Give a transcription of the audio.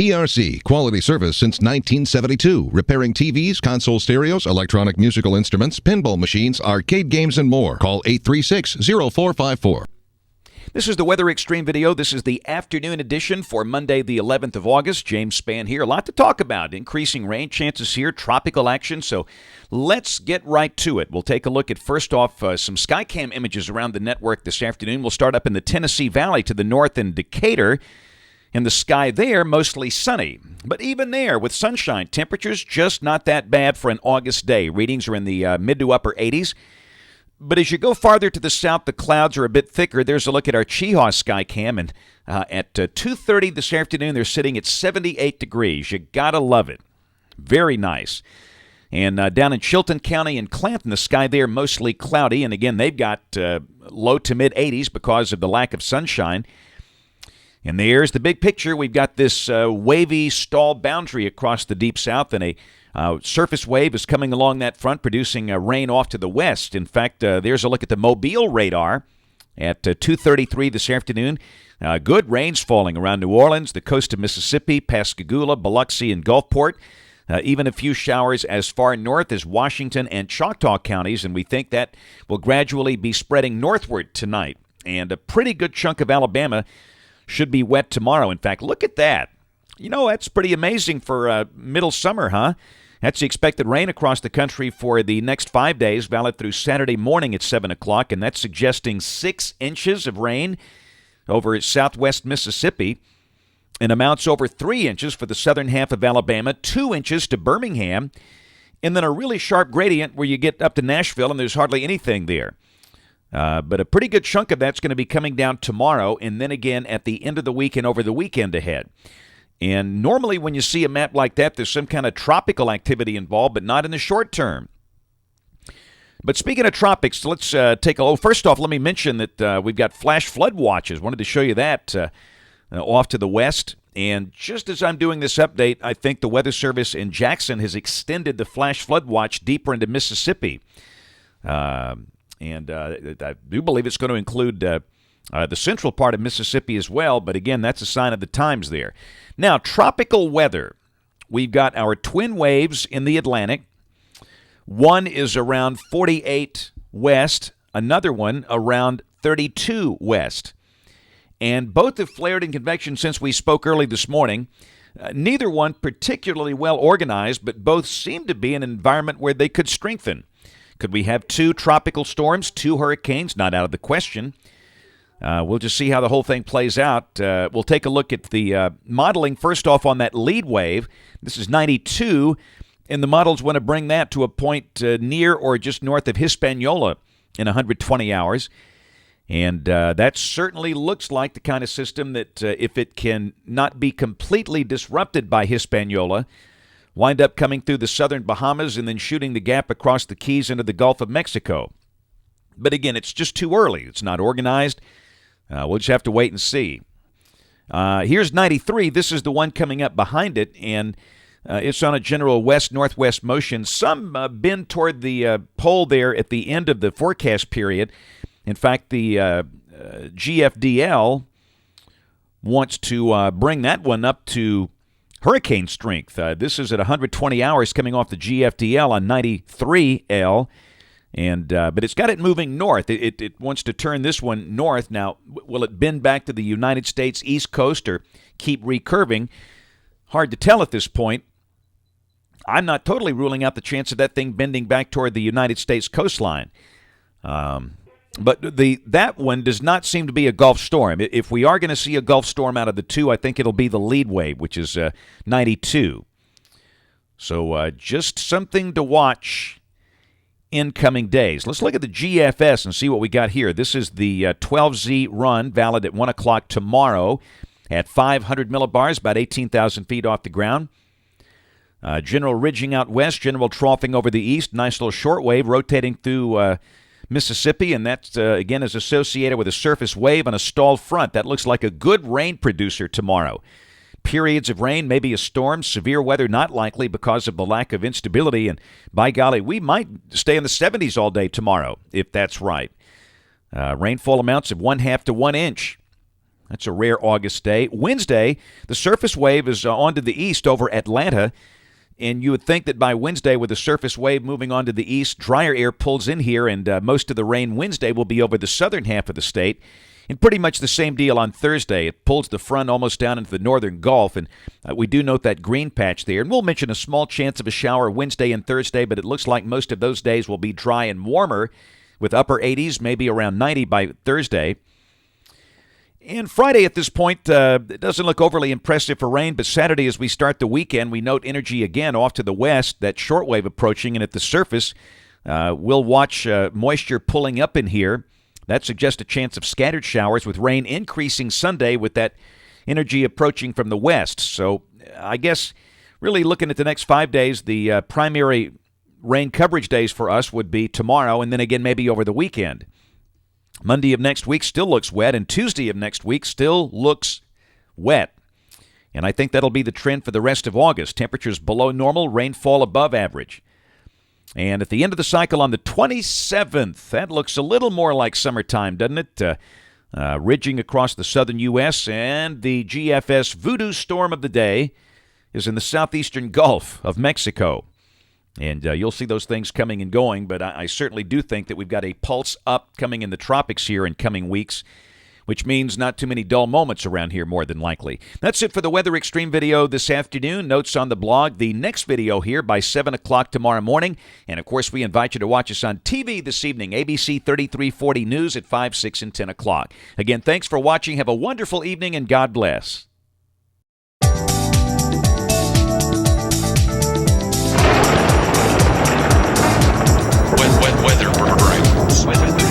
PRC, quality service since 1972. Repairing TVs, console stereos, electronic musical instruments, pinball machines, arcade games, and more. Call 836-0454. This is the Weather Xtreme video. This is the afternoon edition for Monday, the 11th of August. James Spann here. A lot to talk about. Increasing rain chances here, tropical action. So let's get right to it. We'll take a look at, first off, some Skycam images around the network this afternoon. We'll start up in the Tennessee Valley to the north in Decatur. In the sky there, mostly sunny. But even there, with sunshine, temperatures just not that bad for an August day. Readings are in the mid to upper 80s. But as you go farther to the south, the clouds are a bit thicker. There's a look at our Chehaw Skycam, and at 2:30 this afternoon, they're sitting at 78 degrees. You gotta love it. Very nice. And down in Chilton County and Clanton, the sky there mostly cloudy. And again, they've got low to mid 80s because of the lack of sunshine. And there's the big picture. We've got this wavy stall boundary across the deep south, and a surface wave is coming along that front, producing rain off to the west. In fact, there's a look at the Mobile radar at 2:33 this afternoon. Good rains falling around New Orleans, the coast of Mississippi, Pascagoula, Biloxi, and Gulfport. Even a few showers as far north as Washington and Choctaw counties, and we think that will gradually be spreading northward tonight. And a pretty good chunk of Alabama should be wet tomorrow. In fact, look at that. You know, that's pretty amazing for middle summer, huh? That's the expected rain across the country for the next 5 days, valid through Saturday morning at 7 o'clock, and that's suggesting 6 inches of rain over southwest Mississippi, and amounts over 3 inches for the southern half of Alabama, 2 inches to Birmingham, and then a really sharp gradient where you get up to Nashville, and there's hardly anything there. But a pretty good chunk of that's going to be coming down tomorrow, and then again at the end of the week and over the weekend ahead. And normally when you see a map like that, there's some kind of tropical activity involved, but not in the short term. But speaking of tropics, let's take a look. First off, let me mention that we've got flash flood watches. Wanted to show you that off to the west. And just as I'm doing this update, I think the Weather Service in Jackson has extended the flash flood watch deeper into Mississippi. And I do believe it's going to include the central part of Mississippi as well. But again, that's a sign of the times there. Now, tropical weather. We've got our twin waves in the Atlantic. One is around 48 west, another one around 32 west. And both have flared in convection since we spoke early this morning. Neither one particularly well organized, but both seem to be in an environment where they could strengthen. Could we have 2 tropical storms, 2 hurricanes? Not out of the question. We'll just see how the whole thing plays out. We'll take a look at the modeling first off on that lead wave. This is 92, and the models want to bring that to a point near or just north of Hispaniola in 120 hours. And that certainly looks like the kind of system that if it can not be completely disrupted by Hispaniola, wind up coming through the southern Bahamas and then shooting the gap across the Keys into the Gulf of Mexico. But again, it's just too early. It's not organized. We'll just have to wait and see. Here's 93. This is the one coming up behind it, and it's on a general west-northwest motion. Some bend toward the pole there at the end of the forecast period. In fact, the GFDL wants to bring that one up to hurricane strength. This is at 120 hours coming off the GFDL on 93L. And but it's got it moving north. It wants to turn this one north. Now, will it bend back to the United States East Coast or keep recurving? Hard to tell at this point. I'm not totally ruling out the chance of that thing bending back toward the United States coastline. But that one does not seem to be a Gulf storm. If we are going to see a Gulf storm out of the 2, I think it'll be the lead wave, which is 92. So just something to watch in coming days. Let's look at the GFS and see what we got here. This is the 12Z run, valid at 1 o'clock tomorrow at 500 millibars, about 18,000 feet off the ground. General ridging out west, general troughing over the east. Nice little shortwave rotating through Mississippi, and that, again, is associated with a surface wave and a stalled front. That looks like a good rain producer tomorrow. Periods of rain, maybe a storm, severe weather not likely because of the lack of instability, and by golly, we might stay in the 70s all day tomorrow, if that's right. Rainfall amounts of 1/2 to 1 inch. That's a rare August day. Wednesday, the surface wave is on to the east over Atlanta. And you would think that by Wednesday, with the surface wave moving on to the east, drier air pulls in here, and most of the rain Wednesday will be over the southern half of the state. And pretty much the same deal on Thursday. It pulls the front almost down into the northern Gulf, and we do note that green patch there. And we'll mention a small chance of a shower Wednesday and Thursday, but it looks like most of those days will be dry and warmer, with upper 80s, maybe around 90 by Thursday. And Friday at this point, it doesn't look overly impressive for rain, but Saturday as we start the weekend, we note energy again off to the west, that shortwave approaching, and at the surface, we'll watch moisture pulling up in here. That suggests a chance of scattered showers, with rain increasing Sunday with that energy approaching from the west. So I guess really looking at the next 5 days, the primary rain coverage days for us would be tomorrow and then again maybe over the weekend. Monday of next week still looks wet, and Tuesday of next week still looks wet. And I think that'll be the trend for the rest of August. Temperatures below normal, rainfall above average. And at the end of the cycle on the 27th, that looks a little more like summertime, doesn't it? Ridging across the southern U.S., and the GFS voodoo storm of the day is in the southeastern Gulf of Mexico. And you'll see those things coming and going, but I certainly do think that we've got a pulse up coming in the tropics here in coming weeks, which means not too many dull moments around here more than likely. That's it for the Weather Xtreme video this afternoon. Notes on the blog. The next video here by 7 o'clock tomorrow morning. And, of course, we invite you to watch us on TV this evening, ABC 3340 News at 5, 6, and 10 o'clock. Again, thanks for watching. Have a wonderful evening, and God bless. Weather.